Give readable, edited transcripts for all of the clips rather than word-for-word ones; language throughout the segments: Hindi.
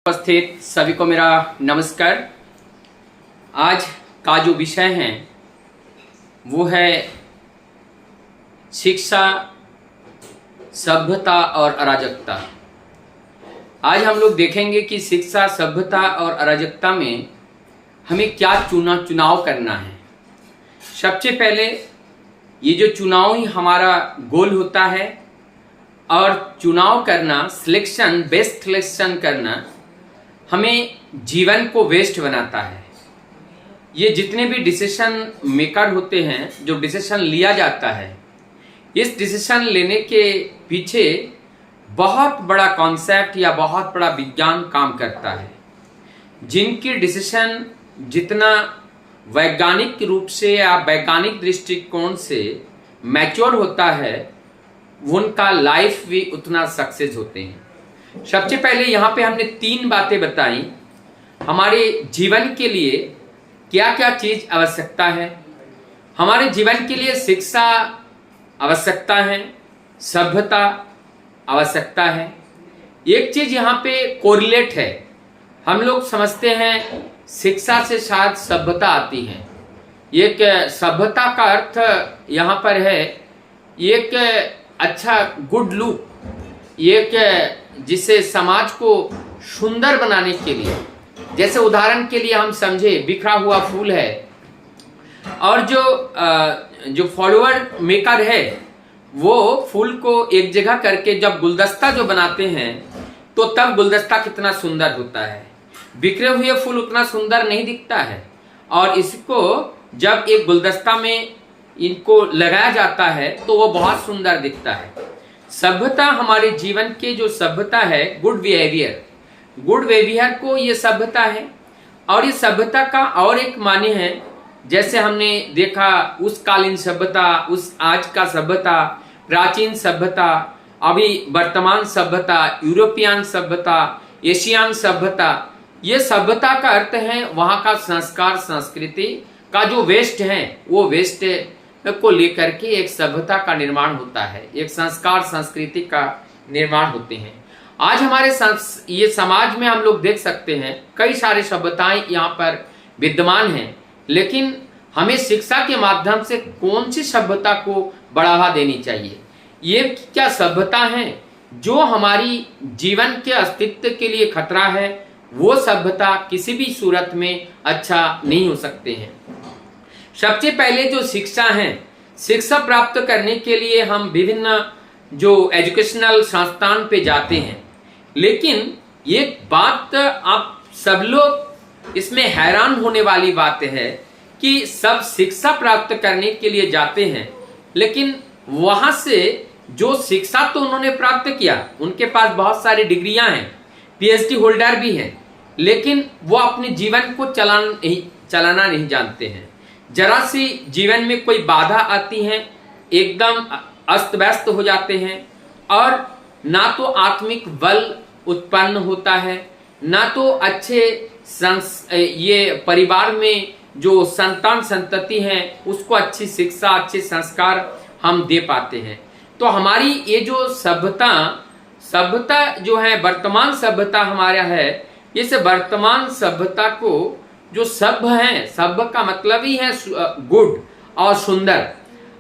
उपस्थित सभी को मेरा नमस्कार। आज का जो विषय है वो है शिक्षा, सभ्यता और अराजकता। आज हम लोग देखेंगे कि शिक्षा, सभ्यता और अराजकता में हमें क्या चुनाव करना है। सबसे पहले ये जो चुनाव ही हमारा गोल होता है और चुनाव करना, सिलेक्शन, बेस्ट सिलेक्शन करना हमें जीवन को वेस्ट बनाता है। ये जितने भी डिसीजन मेकर होते हैं, जो डिसीजन लिया जाता है, इस डिसीजन लेने के पीछे बहुत बड़ा कॉन्सेप्ट या बहुत बड़ा विज्ञान काम करता है। जिनकी डिसीजन जितना वैज्ञानिक रूप से या वैज्ञानिक दृष्टिकोण से मैच्योर होता है, उनका लाइफ भी उतना सक्सेस होते हैं। सबसे पहले यहाँ पे हमने 3 बातें बताई। हमारे जीवन के लिए क्या क्या चीज आवश्यकता है। हमारे जीवन के लिए शिक्षा आवश्यकता है, सभ्यता आवश्यकता है। एक चीज यहाँ पे कोरिलेट है। हम लोग समझते हैं शिक्षा से शायद सभ्यता आती है। एक सभ्यता का अर्थ यहाँ पर है एक अच्छा गुड लुक, एक जिसे समाज को सुंदर बनाने के लिए, जैसे उदाहरण के लिए हम समझे बिखरा हुआ फूल है और जो फॉलोअर मेकर है वो फूल को एक जगह करके जब गुलदस्ता जो बनाते हैं तो तब गुलदस्ता कितना सुंदर होता है। बिखरे हुए फूल उतना सुंदर नहीं दिखता है और इसको जब एक गुलदस्ता में इनको लगाया जाता है तो वो बहुत सुंदर दिखता है। सभ्यता हमारे जीवन के जो सभ्यता है, गुड बिहेवियर को ये सभ्यता है। और ये सभ्यता का और एक माने है, जैसे हमने देखा उस कालीन सभ्यता, उस आज का सभ्यता, प्राचीन सभ्यता, अभी वर्तमान सभ्यता, यूरोपियन सभ्यता, एशियन सभ्यता। ये सभ्यता का अर्थ है वहां का संस्कार, संस्कृति का जो वेस्ट है वो वेस्ट को लेकर के एक सभ्यता का निर्माण होता है, एक संस्कार, संस्कृति का निर्माण होते हैं। आज हमारे ये समाज में हम लोग देख सकते हैं कई सारे सभ्यताएं यहाँ पर विद्यमान हैं, लेकिन हमें शिक्षा के माध्यम से कौन सी सभ्यता को बढ़ावा देनी चाहिए। ये क्या सभ्यता है जो हमारी जीवन के अस्तित्व के लिए खतरा है, वो सभ्यता किसी भी सूरत में अच्छा नहीं हो सकते हैं। सबसे पहले जो शिक्षा है, शिक्षा प्राप्त करने के लिए हम विभिन्न जो एजुकेशनल संस्थान पे जाते हैं, लेकिन एक बात आप सब लोग इसमें हैरान होने वाली बात है कि सब शिक्षा प्राप्त करने के लिए जाते हैं, लेकिन वहां से जो शिक्षा तो उन्होंने प्राप्त किया, उनके पास बहुत सारी डिग्रियां हैं, पीएचडी होल्डर भी हैं, लेकिन वो अपने जीवन को चलाना नहीं जानते हैं। जरा सी जीवन में कोई बाधा आती है, एकदम अस्त व्यस्त हो जाते हैं और ना तो आत्मिक बल उत्पन्न होता है, ना तो अच्छे ये परिवार में जो संतान संतति है उसको अच्छी शिक्षा, अच्छे संस्कार हम दे पाते हैं। तो हमारी ये जो सभ्यता जो है, वर्तमान सभ्यता हमारा है, इस वर्तमान सभ्यता को जो सभ्य है, सभ्य का मतलब ही है गुड और सुंदर,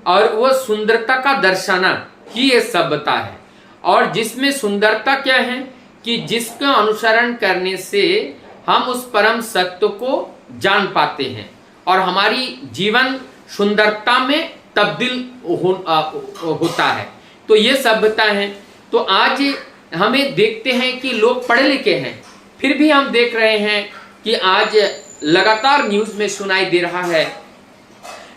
और वो सुंदरता का दर्शाना ही ये सभ्यता है। और जिसमें सुंदरता क्या है कि जिसका अनुसरण करने से हम उस परम सत्य को जान पाते हैं और हमारी जीवन सुंदरता में तब्दील होता है। तो ये सभ्यता है। तो आज हमें देखते हैं कि लोग पढ़े लिखे हैं, फिर भी हम देख रहे हैं कि आज लगातार न्यूज में सुनाई दे रहा है,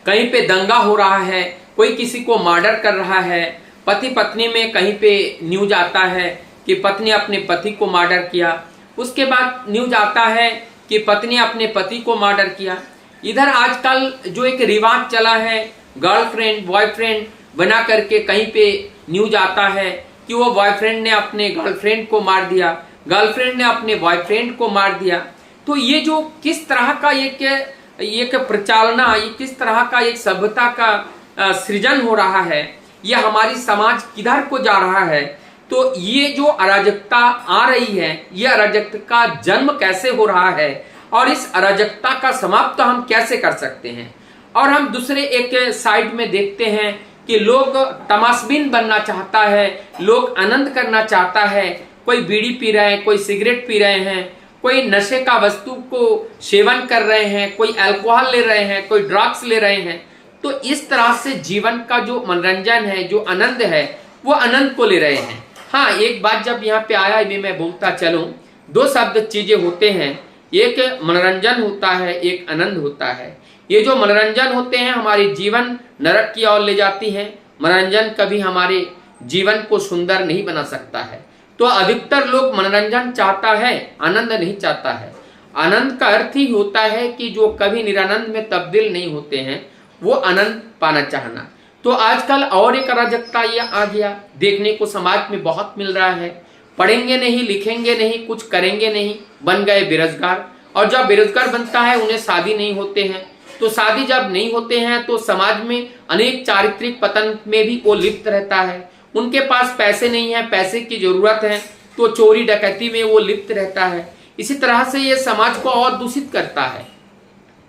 कहीं पे दंगा हो रहा है, कोई किसी को मर्डर कर रहा है, पति पत्नी में कहीं पे न्यूज आता है कि पत्नी अपने पति को मर्डर किया, उसके बाद न्यूज आता है कि पत्नी अपने पति को मर्डर किया। इधर आजकल जो एक रिवाज चला है, गर्लफ्रेंड बॉयफ्रेंड बना करके कहीं पे न्यूज आता है कि वो बॉयफ्रेंड ने अपने गर्लफ्रेंड को मार दिया, गर्लफ्रेंड ने अपने बॉयफ्रेंड को मार दिया। तो ये जो किस तरह का एक प्रचालना, ये किस तरह का एक सभ्यता का सृजन हो रहा है, ये हमारी समाज किधर को जा रहा है, तो ये जो अराजकता आ रही है, ये अराजकता का जन्म कैसे हो रहा है और इस अराजकता का समाप्त हम कैसे कर सकते हैं। और हम दूसरे एक साइड में देखते हैं कि लोग तमाशबीन बनना चाहता है, लोग आनंद करना चाहता है, कोई बीड़ी पी रहे हैं, कोई सिगरेट पी रहे हैं, कोई नशे का वस्तु को सेवन कर रहे हैं, कोई अल्कोहल ले रहे हैं, कोई ड्रग्स ले रहे हैं। तो इस तरह से जीवन का जो मनोरंजन है, जो आनंद है, वो आनंद को ले रहे हैं। हाँ, एक बात जब यहाँ पे आया मैं बोलता चलूं, दो शब्द चीजें होते हैं, एक मनोरंजन होता है, एक आनंद होता है। ये जो मनोरंजन होते हैं हमारे जीवन नरक की ओर ले जाती है। मनोरंजन कभी हमारे जीवन को सुंदर नहीं बना सकता है। तो अधिकतर लोग मनोरंजन चाहता है, आनंद नहीं चाहता है। आनंद का अर्थ ही होता है कि जो कभी निरानंद में तब्दील नहीं होते हैं, वो आनंद पाना चाहना। तो आजकल और एक अराजकता ये आ गया, देखने को समाज में बहुत मिल रहा है। पढ़ेंगे नहीं, लिखेंगे नहीं, कुछ करेंगे नहीं, बन गए बेरोजगार। और जब बेरोजगार बनता है उन्हें शादी नहीं होते हैं। तो शादी जब नहीं होते हैं तो समाज में अनेक चारित्रिक पतन में भी वो लिप्त रहता है। उनके पास पैसे नहीं है, पैसे की जरूरत है, तो चोरी डकैती में वो लिप्त रहता है। इसी तरह से ये समाज को और दूषित करता है,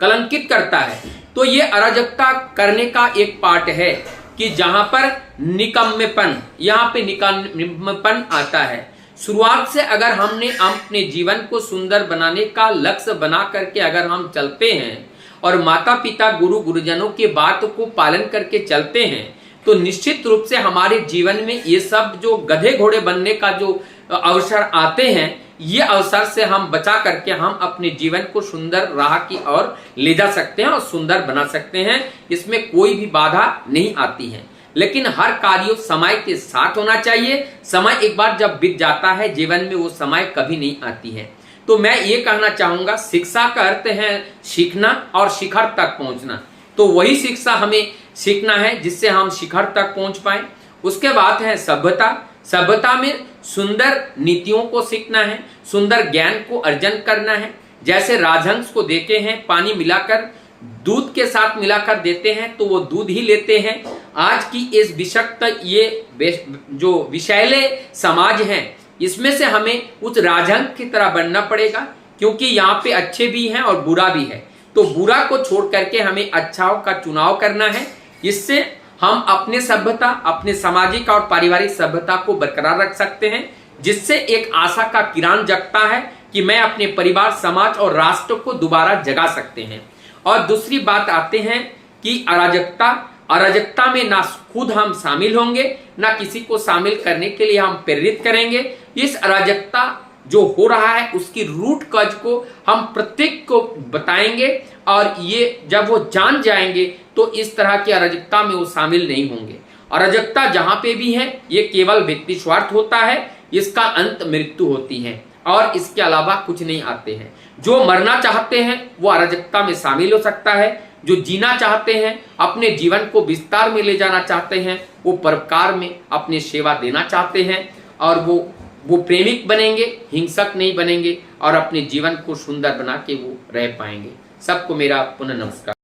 कलंकित करता है। तो ये अराजकता करने का एक पार्ट है कि जहां पर निकम्मेपन, यहाँ पे निकम्मेपन आता है। शुरुआत से अगर हमने अपने जीवन को सुंदर बनाने का लक्ष्य बना करके अगर हम चलते हैं और माता पिता गुरु गुरुजनों के बात को पालन करके चलते हैं, तो निश्चित रूप से हमारे जीवन में ये सब जो गधे घोड़े बनने का जो अवसर आते हैं, ये अवसर से हम बचा करके हम अपने जीवन को सुंदर राह की ओर ले जा सकते हैं और सुंदर बना सकते हैं। इसमें कोई भी बाधा नहीं आती है। लेकिन हर कार्य समय के साथ होना चाहिए। समय एक बार जब बीत जाता है जीवन में, वो समय कभी नहीं आती है। तो मैं ये कहना चाहूंगा, शिक्षा का अर्थ है सीखना और शिखर तक पहुंचना। तो वही शिक्षा हमें सीखना है जिससे हम शिखर तक पहुंच पाए। उसके बाद है सभ्यता। सभ्यता में सुंदर नीतियों को सीखना है, सुंदर ज्ञान को अर्जन करना है। जैसे राजहंस को देते हैं, पानी मिलाकर दूध के साथ मिलाकर देते हैं तो वो दूध ही लेते हैं। आज की इस विषक्त ये जो विषैले समाज है, इसमें से हमें उस राजहंस की तरह बनना पड़ेगा, क्योंकि यहाँ पे अच्छे भी हैं और बुरा भी है। तो बुरा को छोड़ करके हमें अच्छाओं का चुनाव करना है। इससे हम अपने सभ्यता, अपने सामाजिक और पारिवारिक सभ्यता को बरकरार रख सकते हैं, जिससे एक आशा का किरण जगता है कि मैं अपने परिवार, समाज और राष्ट्र को दोबारा जगा सकते हैं। और दूसरी बात आते हैं कि अराजकता में ना खुद हम शामिल होंगे, ना किसी को शामिल करने के लिए हम प्रेरित करेंगे। इस अराजकता जो हो रहा है उसकी रूट कॉज को हम प्रत्येक को बताएंगे, और ये जब वो जान जाएंगे तो इस तरह की अराजकता में वो शामिल नहीं होंगे। अराजकता जहां पे भी है, ये केवल व्यक्ति स्वार्थ होता है, इसका अंत मृत्यु होती है और इसके अलावा कुछ नहीं आते हैं। जो मरना चाहते हैं वो अराजकता में शामिल हो सकता है, जो जीना चाहते हैं, अपने जीवन को विस्तार में ले जाना चाहते हैं, वो परोपकार में अपनी सेवा देना चाहते हैं, और वो प्रेमिक बनेंगे, हिंसक नहीं बनेंगे, और अपने जीवन को सुंदर बना के वो रह पाएंगे। सबको मेरा पुनः नमस्कार।